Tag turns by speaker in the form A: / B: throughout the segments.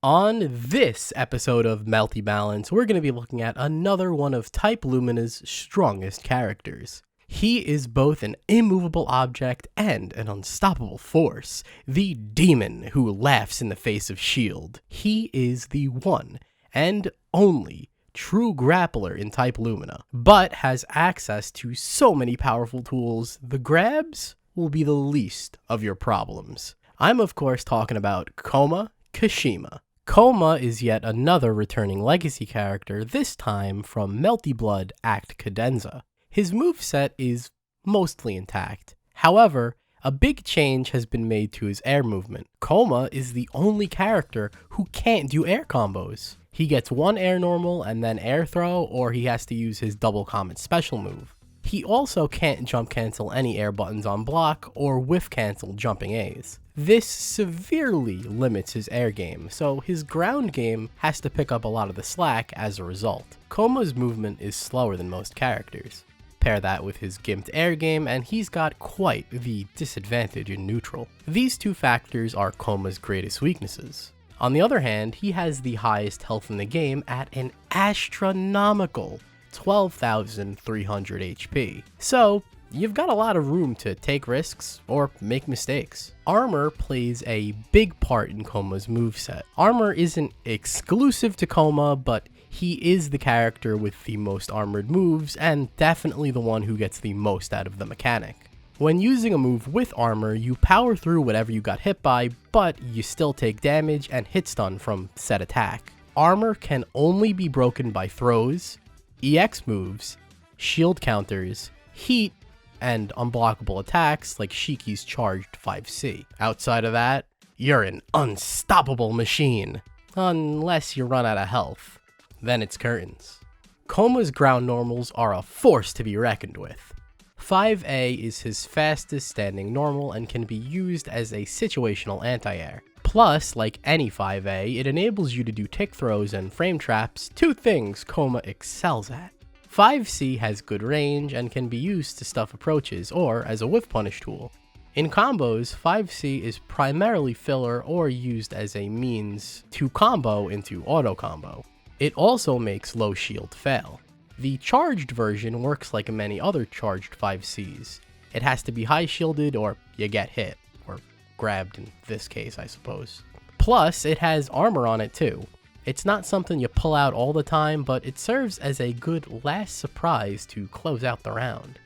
A: On this episode of Melty Balance, we're going to be looking at another one of Type Lumina's strongest characters. He is both an immovable object and an unstoppable force, the demon who laughs in the face of S.H.I.E.L.D. He is the one and only true grappler in Type Lumina, but has access to so many powerful tools, the grabs will be the least of your problems. I'm of course talking about Kouma Kishima. Kouma is yet another returning legacy character, this time from Melty Blood Act Cadenza. His moveset is mostly intact. However, a big change has been made to his air movement. Kouma is the only character who can't do air combos. He gets one air normal and then air throw, or he has to use his double Comet special move. He also can't jump cancel any air buttons on block or whiff cancel jumping A's. This severely limits his air game, so his ground game has to pick up a lot of the slack as a result. Kouma's movement is slower than most characters. Pair that with his gimped air game and he's got quite the disadvantage in neutral. These two factors are Kouma's greatest weaknesses. On the other hand, he has the highest health in the game at an astronomical 12,300 HP. So, you've got a lot of room to take risks or make mistakes. Armor plays a big part in Kouma's moveset. Armor isn't exclusive to Kouma, but he is the character with the most armored moves and definitely the one who gets the most out of the mechanic. When using a move with armor, you power through whatever you got hit by, but you still take damage and hit stun from said attack. Armor can only be broken by throws, EX moves, shield counters, heat, and unblockable attacks like Shiki's charged 5C. Outside of that, you're an unstoppable machine. Unless you run out of health. Then it's curtains. Kouma's ground normals are a force to be reckoned with. 5A is his fastest standing normal and can be used as a situational anti-air. Plus, like any 5A, it enables you to do tick throws and frame traps, two things Kouma excels at. 5C has good range and can be used to stuff approaches or as a whiff punish tool. In combos, 5C is primarily filler or used as a means to combo into auto combo. It also makes low shield fail. The charged version works like many other charged 5Cs. It has to be high shielded or you get hit, or grabbed in this case I suppose. Plus, it has armor on it too. It's not something you pull out all the time, but it serves as a good last surprise to close out the round.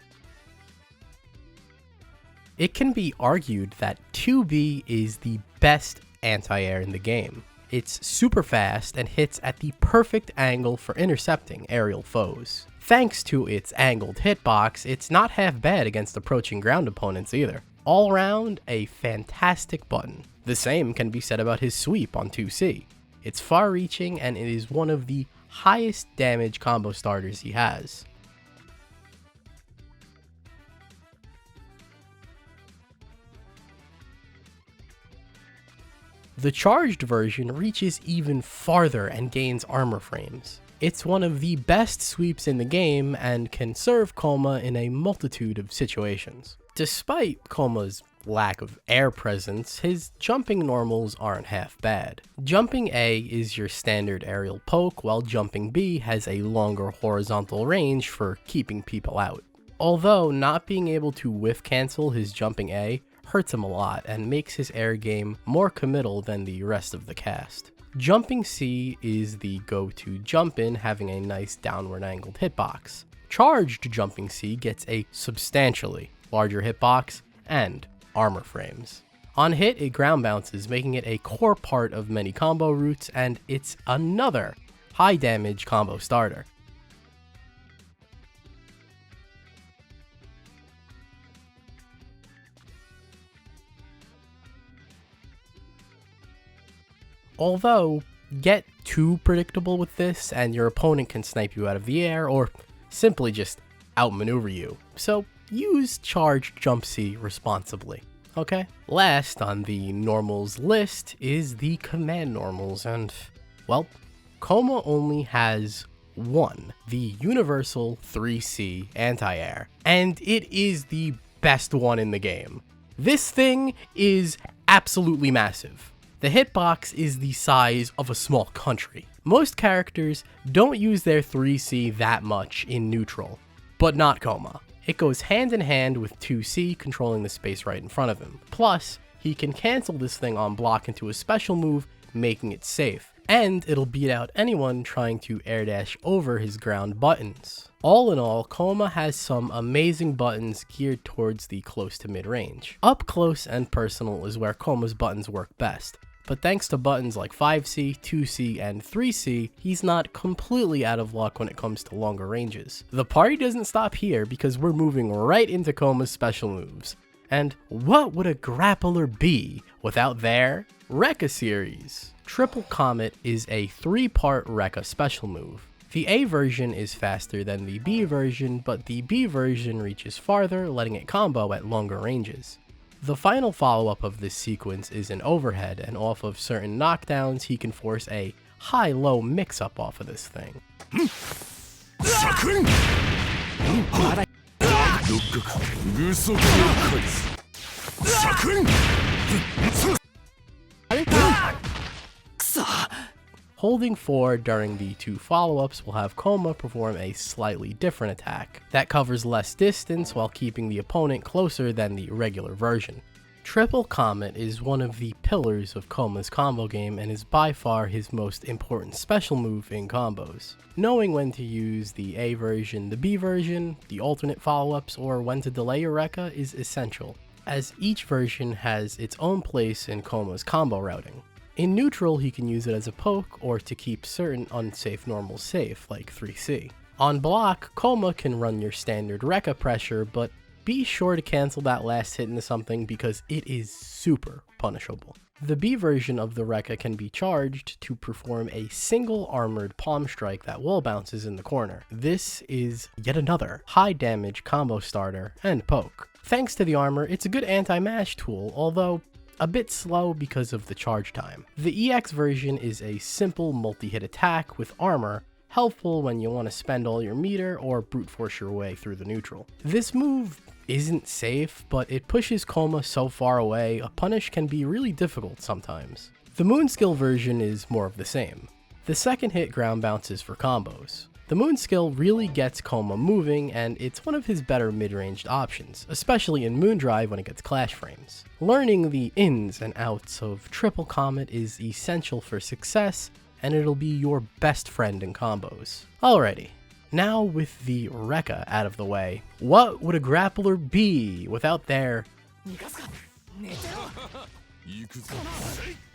A: It can be argued that 2B is the best anti-air in the game. It's super fast and hits at the perfect angle for intercepting aerial foes. Thanks to its angled hitbox, it's not half bad against approaching ground opponents either. All around, a fantastic button. The same can be said about his sweep on 2C. It's far-reaching and it is one of the highest damage combo starters he has. The charged version reaches even farther and gains armor frames. It's one of the best sweeps in the game and can serve Kouma in a multitude of situations. Despite Kouma's lack of air presence, his jumping normals aren't half bad. Jumping A is your standard aerial poke, while jumping B has a longer horizontal range for keeping people out. Although not being able to whiff cancel his jumping A hurts him a lot and makes his air game more committal than the rest of the cast. Jumping C is the go-to jump in, having a nice downward angled hitbox. Charged jumping C gets a substantially larger hitbox and armor frames. On hit, it ground bounces, making it a core part of many combo routes, and it's another high damage combo starter. Although, get too predictable with this and your opponent can snipe you out of the air or simply just outmaneuver you. So use charged jump C responsibly, okay? Last on the normals list is the command normals, and well, Kouma only has one, the universal 3C anti-air, and it is the best one in the game. This thing is absolutely massive. The hitbox is the size of a small country. Most characters don't use their 3C that much in neutral, but not Kouma. It goes hand in hand with 2C controlling the space right in front of him. Plus, he can cancel this thing on block into a special move, making it safe. And it'll beat out anyone trying to air dash over his ground buttons. All in all, Kouma has some amazing buttons geared towards the close to mid range. Up close and personal is where Kouma's buttons work best, but thanks to buttons like 5C, 2C, and 3C, he's not completely out of luck when it comes to longer ranges. The party doesn't stop here because we're moving right into Kouma's special moves. And what would a grappler be without their Rekka series? Triple Comet is a 3-part Rekka special move. The A version is faster than the B version, but the B version reaches farther, letting it combo at longer ranges. The final follow-up of this sequence is an overhead, and off of certain knockdowns, he can force a high-low mix-up off of this thing. Holding 4 during the 2 follow-ups will have Kouma perform a slightly different attack that covers less distance while keeping the opponent closer than the regular version. Triple Comet is one of the pillars of Kouma's combo game and is by far his most important special move in combos. Knowing when to use the A version, the B version, the alternate follow-ups, or when to delay your Rekka is essential, as each version has its own place in Kouma's combo routing. In neutral, he can use it as a poke or to keep certain unsafe normals safe, like 3C. On block, Kouma can run your standard Rekka pressure, but be sure to cancel that last hit into something because it is super punishable. The B version of the Rekka can be charged to perform a single armored palm strike that wall bounces in the corner. This is yet another high damage combo starter and poke. Thanks to the armor, it's a good anti-mash tool, although a bit slow because of the charge time. The EX version is a simple multi-hit attack with armor, helpful when you want to spend all your meter or brute force your way through the neutral. This move isn't safe, but it pushes Kouma so far away, a punish can be really difficult sometimes. The moon skill version is more of the same. The second hit ground bounces for combos. The moon skill really gets Kouma moving, and it's one of his better mid-ranged options, especially in Moondrive when it gets clash frames. Learning the ins and outs of Triple Comet is essential for success, and it'll be your best friend in combos. Alrighty, now with the Rekka out of the way, what would a grappler be without their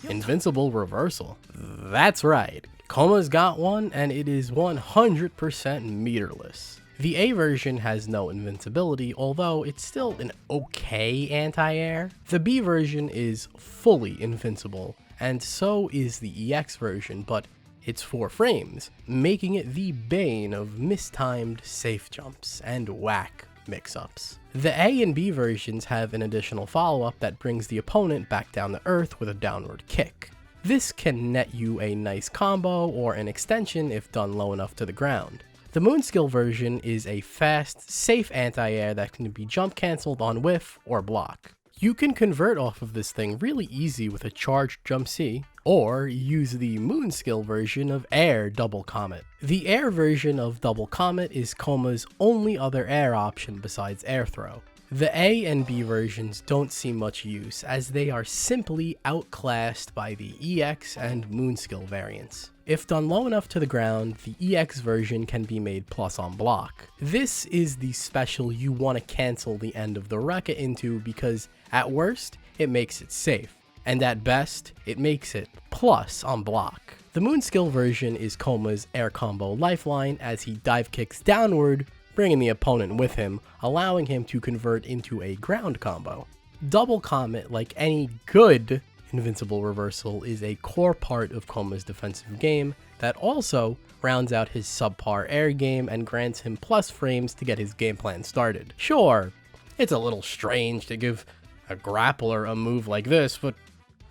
A: invincible reversal? That's right. Kouma's got one, and it is 100% meterless. The A version has no invincibility, although it's still an okay anti-air. The B version is fully invincible, and so is the EX version, but it's 4 frames, making it the bane of mistimed safe jumps and whack mix-ups. The A and B versions have an additional follow-up that brings the opponent back down to earth with a downward kick. This can net you a nice combo or an extension if done low enough to the ground. The moon skill version is a fast, safe anti-air that can be jump cancelled on whiff or block. You can convert off of this thing really easy with a charged jump C, or use the moon skill version of air double comet. The air version of double comet is Kouma's only other air option besides air throw. The A and B versions don't see much use, as they are simply outclassed by the EX and moon skill variants. If done low enough to the ground, the EX version can be made plus on block. This is the special you want to cancel the end of the Rekka into because at worst, it makes it safe, and at best, it makes it plus on block. The moon skill version is Kouma's air combo lifeline as he dive kicks downward, bringing the opponent with him, allowing him to convert into a ground combo. Double Comet, like any good invincible reversal, is a core part of Kouma's defensive game that also rounds out his subpar air game and grants him plus frames to get his game plan started. Sure, it's a little strange to give a grappler a move like this, but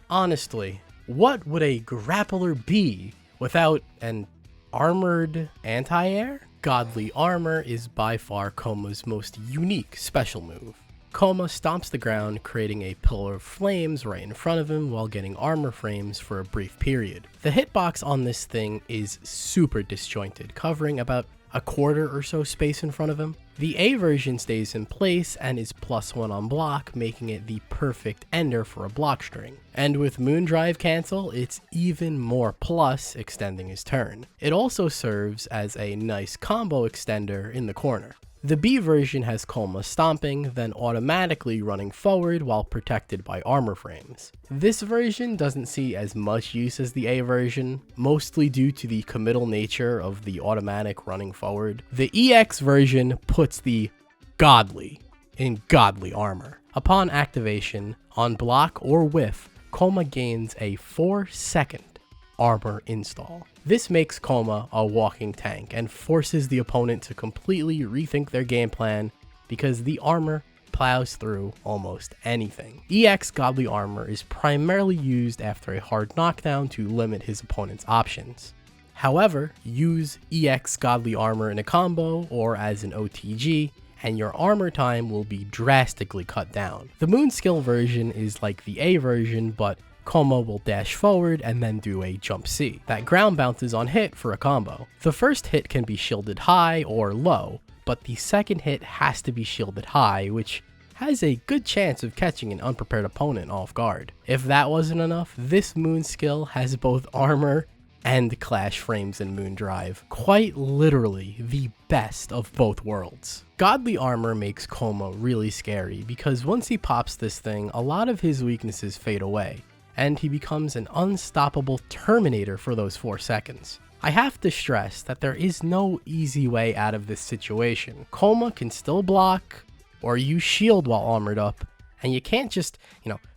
A: honestly, what would a grappler be without an armored anti-air? Godly Armor is by far Kouma's most unique special move. Kouma stomps the ground, creating a pillar of flames right in front of him while getting armor frames for a brief period. The hitbox on this thing is super disjointed, covering about a quarter or so space in front of him. The A version stays in place and is +1 on block, making it the perfect ender for a block string. And with Moondrive cancel, it's even more plus, extending his turn. It also serves as a nice combo extender in the corner. The B version has Kouma stomping, then automatically running forward while protected by armor frames. This version doesn't see as much use as the A version, mostly due to the committal nature of the automatic running forward. The EX version puts the godly in godly armor. Upon activation, on block or whiff, Kouma gains a 4-second armor install. This makes Kouma a walking tank and forces the opponent to completely rethink their game plan because the armor plows through almost anything. EX Godly Armor is primarily used after a hard knockdown to limit his opponent's options. However, use EX Godly Armor in a combo or as an OTG, and your armor time will be drastically cut down. The Moon Skill version is like the A version, but Kouma will dash forward and then do a jump C that ground bounces on hit for a combo. The first hit can be shielded high or low, but the second hit has to be shielded high, which has a good chance of catching an unprepared opponent off guard. If that wasn't enough, this Moon skill has both armor and clash frames in Moondrive. Quite literally the best of both worlds. Godly Armor makes Kouma really scary because once he pops this thing, a lot of his weaknesses fade away, and he becomes an unstoppable Terminator for those 4 seconds. I have to stress that there is no easy way out of this situation. Kouma can still block or use shield while armored up, and you can't just,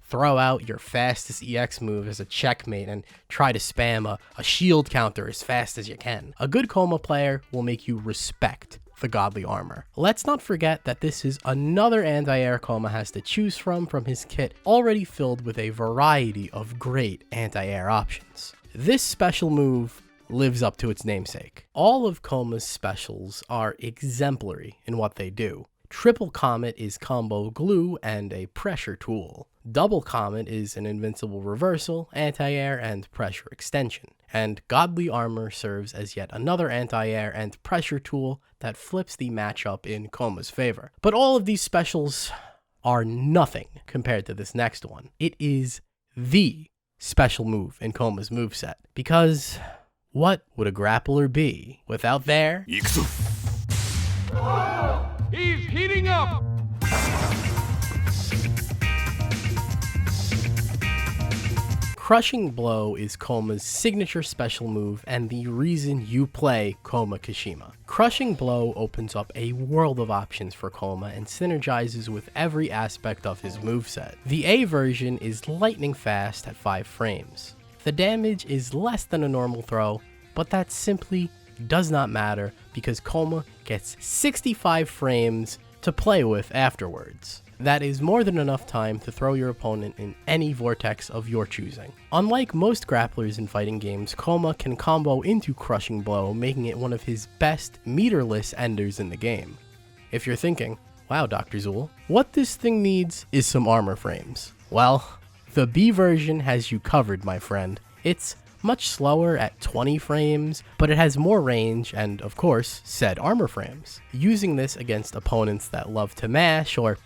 A: throw out your fastest EX move as a checkmate and try to spam a shield counter as fast as you can. A good Kouma player will make you respect the Godly Armor. Let's not forget that this is another anti-air Kouma has to choose from his kit already filled with a variety of great anti-air options. This special move lives up to its namesake. All of Kouma's specials are exemplary in what they do. Triple Comet is combo glue and a pressure tool. Double Comet is an invincible reversal, anti-air, and pressure extension. And Godly Armor serves as yet another anti-air and pressure tool that flips the matchup in Kouma's favor. But all of these specials are nothing compared to this next one. It is the special move in Kouma's moveset. Because what would a grappler be without their...
B: He's heating up!
A: Crushing Blow is Kouma's signature special move and the reason you play Kouma Kishima. Crushing Blow opens up a world of options for Kouma and synergizes with every aspect of his moveset. The A version is lightning fast at 5 frames. The damage is less than a normal throw, but that simply does not matter because Kouma gets 65 frames to play with afterwards. That is more than enough time to throw your opponent in any vortex of your choosing. Unlike most grapplers in fighting games, Kouma can combo into Crushing Blow, making it one of his best meterless enders in the game. If you're thinking, wow Dr.Zuul, what this thing needs is some armor frames. Well, the B version has you covered, my friend. It's much slower at 20 frames, but it has more range and, of course, said armor frames. Using this against opponents that love to mash or,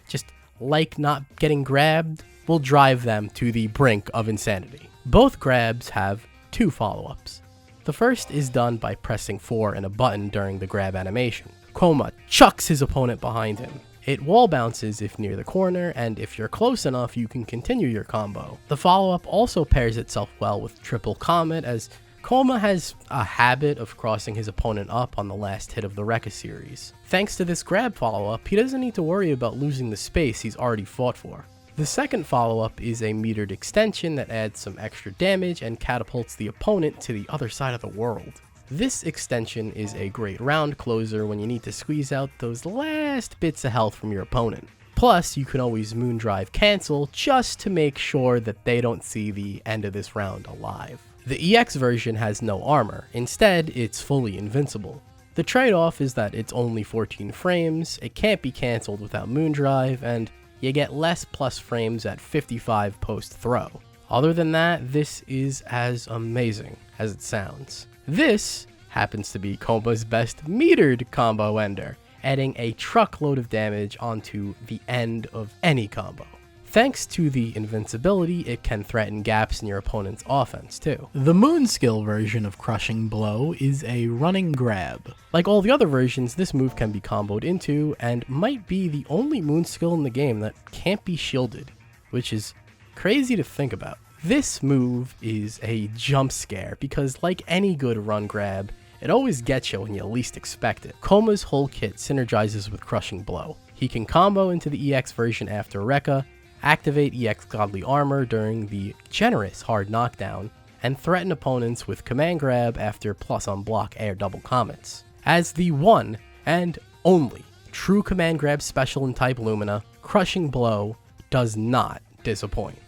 A: just like not getting grabbed, will drive them to the brink of insanity. Both grabs have 2 follow-ups. The first is done by pressing 4 and a button during the grab animation. Kouma chucks his opponent behind him. It wall bounces if near the corner, and if you're close enough, you can continue your combo. The follow-up also pairs itself well with Triple Comet, as Kouma has a habit of crossing his opponent up on the last hit of the Rekka series. Thanks to this grab follow-up, he doesn't need to worry about losing the space he's already fought for. The second follow-up is a metered extension that adds some extra damage and catapults the opponent to the other side of the world. This extension is a great round closer when you need to squeeze out those last bits of health from your opponent. Plus, you can always Moondrive cancel just to make sure that they don't see the end of this round alive. The EX version has no armor. Instead, it's fully invincible. The trade-off is that it's only 14 frames, it can't be cancelled without Moondrive, and you get less plus frames at 55 post-throw. Other than that, this is as amazing as it sounds. This happens to be Kouma's best metered combo ender, adding a truckload of damage onto the end of any combo. Thanks to the invincibility, it can threaten gaps in your opponent's offense too.
C: The moon skill version of Crushing Blow is a running grab.
A: Like all the other versions, this move can be comboed into, and might be the only moon skill in the game that can't be shielded, which is crazy to think about. This move is a jump scare because, like any good run grab, it always gets you when you least expect it. Kouma's whole kit synergizes with Crushing Blow. He can combo into the EX version after Rekka, activate EX Godly Armor during the generous hard knockdown, and threaten opponents with Command Grab after plus on block air double comets. As the one and only true Command Grab special in Type Lumina, Crushing Blow does not disappoint.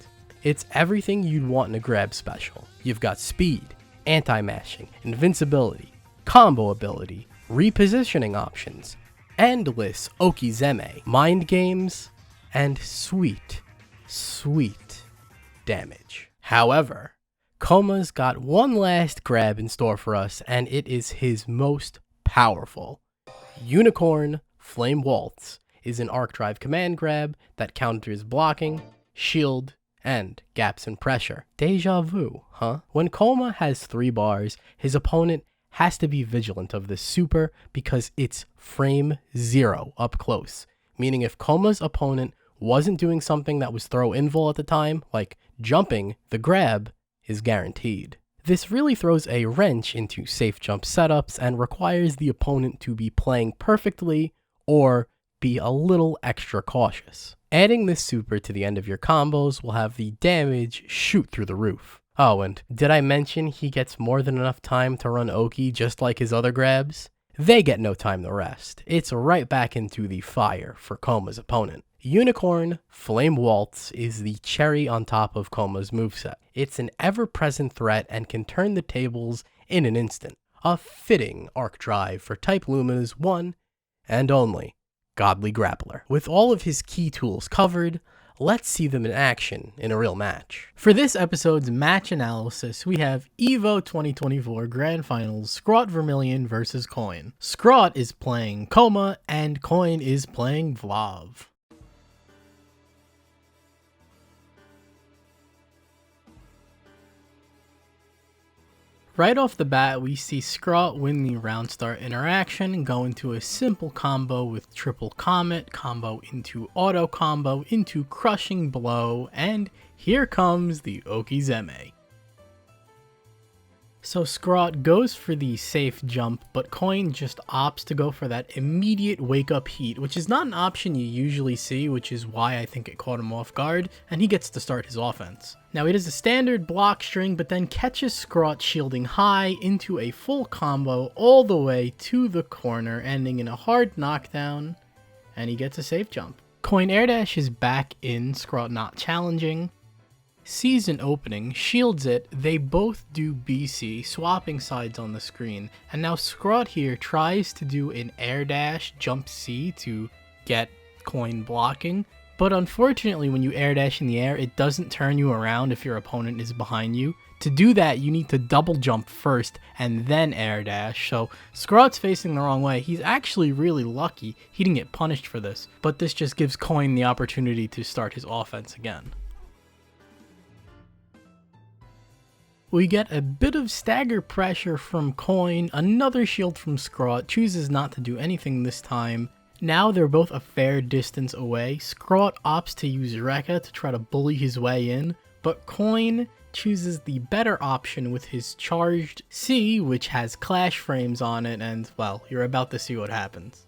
A: It's everything you'd want in a grab special. You've got speed, anti-mashing, invincibility, combo ability, repositioning options, endless Okizeme, mind games, and sweet damage. However, Kouma's got one last grab in store for us, and it is his most powerful. Unicorn Flame Waltz is an arc drive command grab that counters blocking, shield, and gaps in pressure. Deja vu, huh? When Kouma has 3 bars, his opponent has to be vigilant of this super because it's frame 0 up close, meaning if Kouma's opponent wasn't doing something that was throw invul at the time, like jumping, the grab is guaranteed. This really throws a wrench into safe jump setups and requires the opponent to be playing perfectly or be a little extra cautious. Adding this super to the end of your combos will have the damage shoot through the roof. Oh, and did I mention he gets more than enough time to run Oki just like his other grabs? They get no time to rest. It's right back into the fire for Kouma's opponent. Unicorn Flame Waltz is the cherry on top of Kouma's moveset. It's an ever-present threat and can turn the tables in an instant. A fitting arc drive for Type Lumina's one and only Godly Grappler. With all of his key tools covered, let's see them in action in a real match.
C: For this episode's match analysis, we have EVO 2024 Grand Finals, Scrot Vermilion versus Coin. Scrot is playing Kouma, and Coin is playing Vlav. Right off the bat, we see Scrot win the round start interaction, go into a simple combo with triple Comet, combo into auto combo, into Crushing Blow, and here comes the Okizeme. So Scrot goes for the safe jump, but Coin just opts to go for that immediate wake up heat, which is not an option you usually see, which is why I think it caught him off guard, and he gets to start his offense. Now he does a standard block string, but then catches Scrot shielding high into a full combo all the way to the corner, ending in a hard knockdown, and he gets a safe jump. Coin air dash is back in, Scrot not challenging. Sees an opening, shields it, they both do BC, swapping sides on the screen, and now Scrot here tries to do an air dash jump C to get Coin blocking, but unfortunately when you air dash in the air, it doesn't turn you around if your opponent is behind you. To do that, you need to double jump first and then air dash, so Scrot's facing the wrong way. He's actually really lucky he didn't get punished for this, but this just gives Coin the opportunity to start his offense again. We get a bit of stagger pressure from Coin, another shield from Scrot, chooses not to do anything this time. Now they're both a fair distance away. Scrot opts to use Rekka to try to bully his way in, but Coin chooses the better option with his charged C, which has clash frames on it, and well, you're about to see what happens.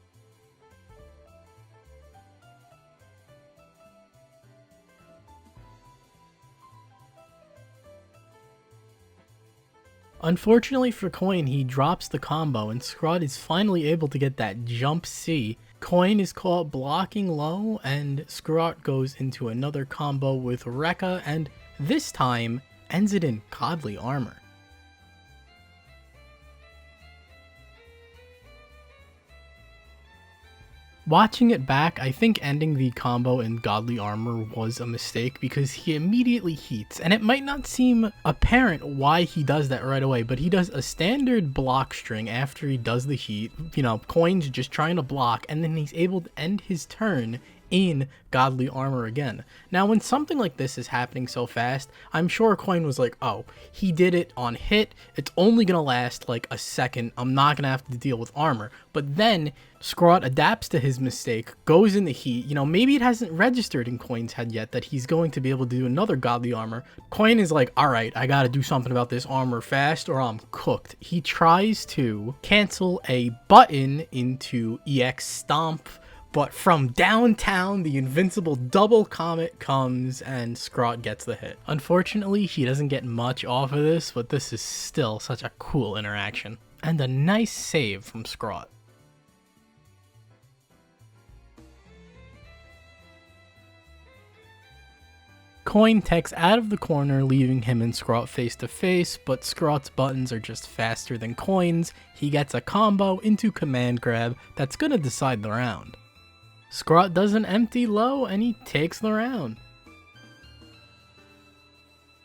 C: Unfortunately for Coin, he drops the combo, and Scrot is finally able to get that jump C. Coin is caught blocking low, and Scrot goes into another combo with Rekka, and this time ends it in godly armor. Watching it back, I think ending the combo in Godly Armor was a mistake because he immediately heats, and it might not seem apparent why he does that right away, but he does a standard block string after he does the heat, you know, Coin's just trying to block, and then he's able to end his turn in Godly Armor again. Now, when something like this is happening so fast, I'm sure Coin was like, oh, he did it on hit, it's only gonna last like a second, I'm not gonna have to deal with armor. But then Scrot adapts to his mistake, goes in the heat, you know, maybe it hasn't registered in Coin's head yet that he's going to be able to do another Godly Armor. Coin is like, alright, I gotta do something about this armor fast or I'm cooked. He tries to cancel a button into EX Stomp, but from downtown, the invincible double Comet comes and Scrot gets the hit. Unfortunately, he doesn't get much off of this, but this is still such a cool interaction. And a nice save from Scrot. Coin techs out of the corner, leaving him and Scrot face to face, but Scrot's buttons are just faster than Coin's. He gets a combo into command grab that's gonna decide the round. Scrot does an empty low and he takes the round.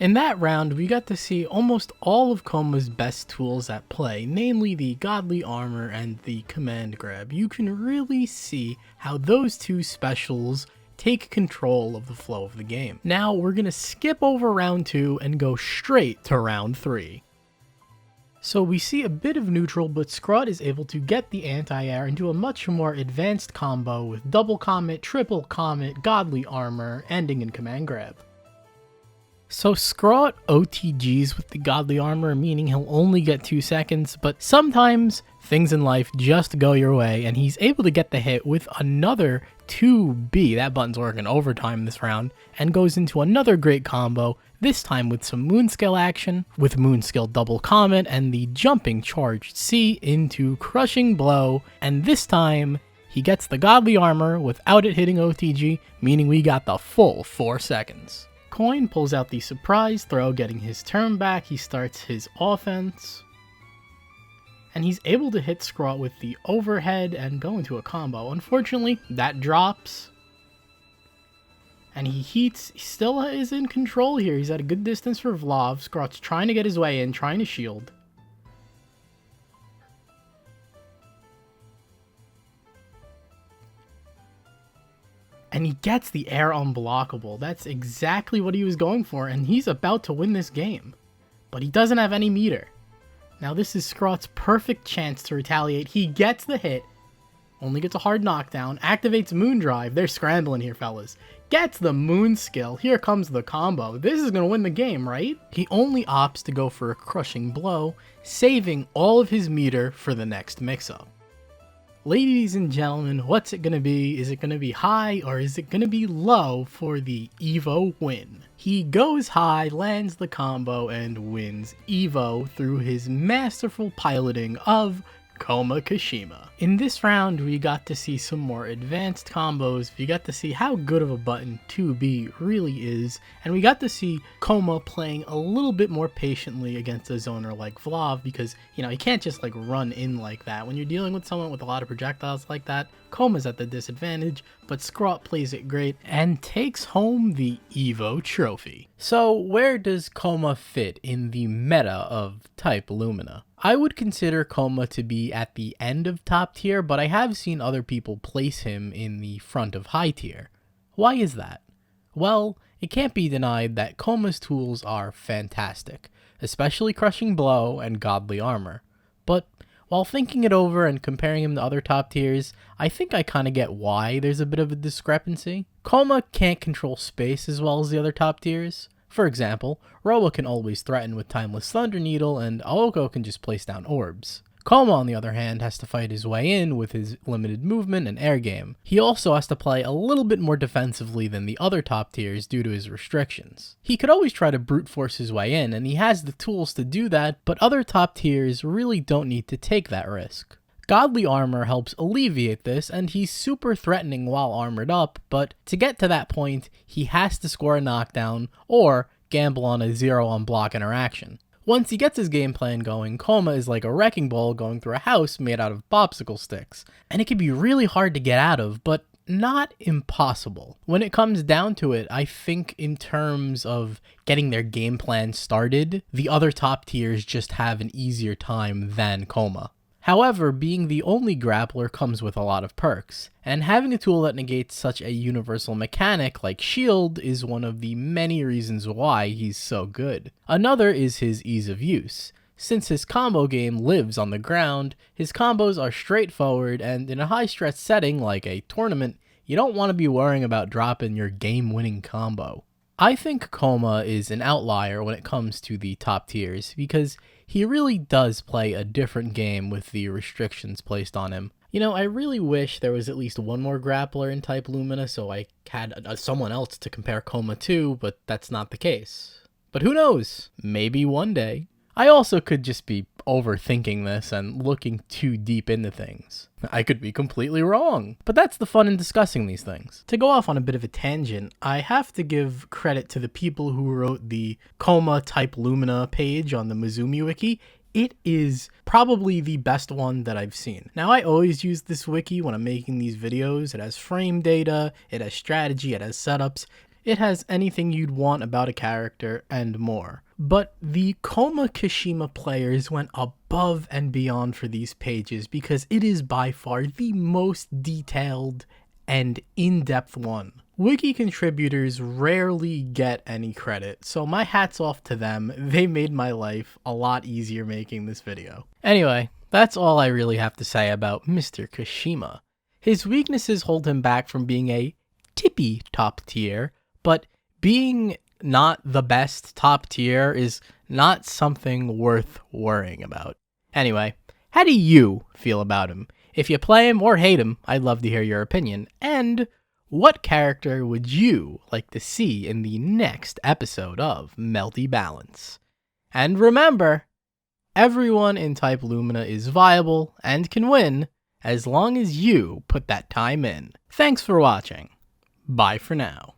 C: In that round, we got to see almost all of Kouma's best tools at play, namely the Godly Armor and the command grab. You can really see how those two specials take control of the flow of the game. Now we're gonna skip over round 2 and go straight to round 3. So we see a bit of neutral, but Scrot is able to get the anti-air into a much more advanced combo with double Comet, triple Comet, Godly Armor, ending in command grab. So Scrot OTGs with the Godly Armor, meaning he'll only get 2 seconds, but sometimes things in life just go your way, and he's able to get the hit with another 2B, that button's working overtime this round, and goes into another great combo, this time with some Moonskill action, with Moonskill double Comet and the jumping charged C into Crushing Blow, and this time he gets the Godly Armor without it hitting OTG, meaning we got the full 4 seconds. Coin pulls out the surprise throw, getting his turn back. He starts his offense. And he's able to hit Scrot with the overhead and go into a combo. Unfortunately, that drops. And he heats. He still is in control here. He's at a good distance for Vlav. Scrot's trying to get his way in, trying to shield. And he gets the air unblockable. That's exactly what he was going for, and he's about to win this game. But he doesn't have any meter. Now this is Scrot's perfect chance to retaliate. He gets the hit, only gets a hard knockdown, activates Moondrive. They're scrambling here, fellas. Gets the Moon skill. Here comes the combo. This is going to win the game, right? He only opts to go for a Crushing Blow, saving all of his meter for the next mix-up. Ladies and gentlemen, what's it going to be? Is it going to be high or is it going to be low for the Evo win? He goes high, lands the combo, and wins Evo through his masterful piloting of Kouma Kishima. In this round, we got to see some more advanced combos, we got to see how good of a button 2B really is, and we got to see Kouma playing a little bit more patiently against a zoner like Vlav, because, you know, you can't just like run in like that. When you're dealing with someone with a lot of projectiles like that, Kouma's at the disadvantage, but Scrot plays it great and takes home the Evo trophy. So where does Kouma fit in the meta of Type Lumina? I would consider Kouma to be at the end of top tier, but I have seen other people place him in the front of high tier. Why is that? Well, it can't be denied that Kouma's tools are fantastic, especially Crushing Blow and Godly Armor. But while thinking it over and comparing him to other top tiers, I think I kinda get why there's a bit of a discrepancy. Kouma can't control space as well as the other top tiers. For example, Roa can always threaten with Timeless Thunder Needle, and Aoko can just place down orbs. Kouma, on the other hand, has to fight his way in with his limited movement and air game. He also has to play a little bit more defensively than the other top tiers due to his restrictions. He could always try to brute force his way in, and he has the tools to do that, but other top tiers really don't need to take that risk. Godly Armor helps alleviate this, and he's super threatening while armored up, but to get to that point, he has to score a knockdown or gamble on a 0 on block interaction.
A: Once he gets his game plan going, Kouma is like a wrecking ball going through a house made out of popsicle sticks, and it can be really hard to get out of, but not impossible. When it comes down to it, I think in terms of getting their game plan started, the other top tiers just have an easier time than Kouma. However, being the only grappler comes with a lot of perks, and having a tool that negates such a universal mechanic like shield is one of the many reasons why he's so good. Another is his ease of use. Since his combo game lives on the ground, his combos are straightforward, and in a high-stress setting like a tournament, you don't want to be worrying about dropping your game-winning combo. I think Kouma is an outlier when it comes to the top tiers, because he really does play a different game with the restrictions placed on him. You know, I really wish there was at least one more grappler in Type Lumina so I had someone else to compare Kouma to, but that's not the case. But who knows? Maybe one day. I also could just be overthinking this and looking too deep into things. I could be completely wrong, but that's the fun in discussing these things.
C: To go off on a bit of a tangent, I have to give credit to the people who wrote the Kouma Type Lumina page on the Mizumi wiki. It is probably the best one that I've seen. Now, I always use this wiki when I'm making these videos. It has frame data, it has strategy, it has setups. It has anything you'd want about a character and more. But the Kouma Kishima players went above and beyond for these pages because it is by far the most detailed and in-depth one. Wiki contributors rarely get any credit, so my hat's off to them. They made my life a lot easier making this video.
A: Anyway, that's all I really have to say about Mr. Kishima. His weaknesses hold him back from being a tippy top tier, but being not the best top tier is not something worth worrying about. Anyway, how do you feel about him? If you play him or hate him, I'd love to hear your opinion. And what character would you like to see in the next episode of Melty Balance? And remember, everyone in Type Lumina is viable and can win as long as you put that time in. Thanks for watching. Bye for now.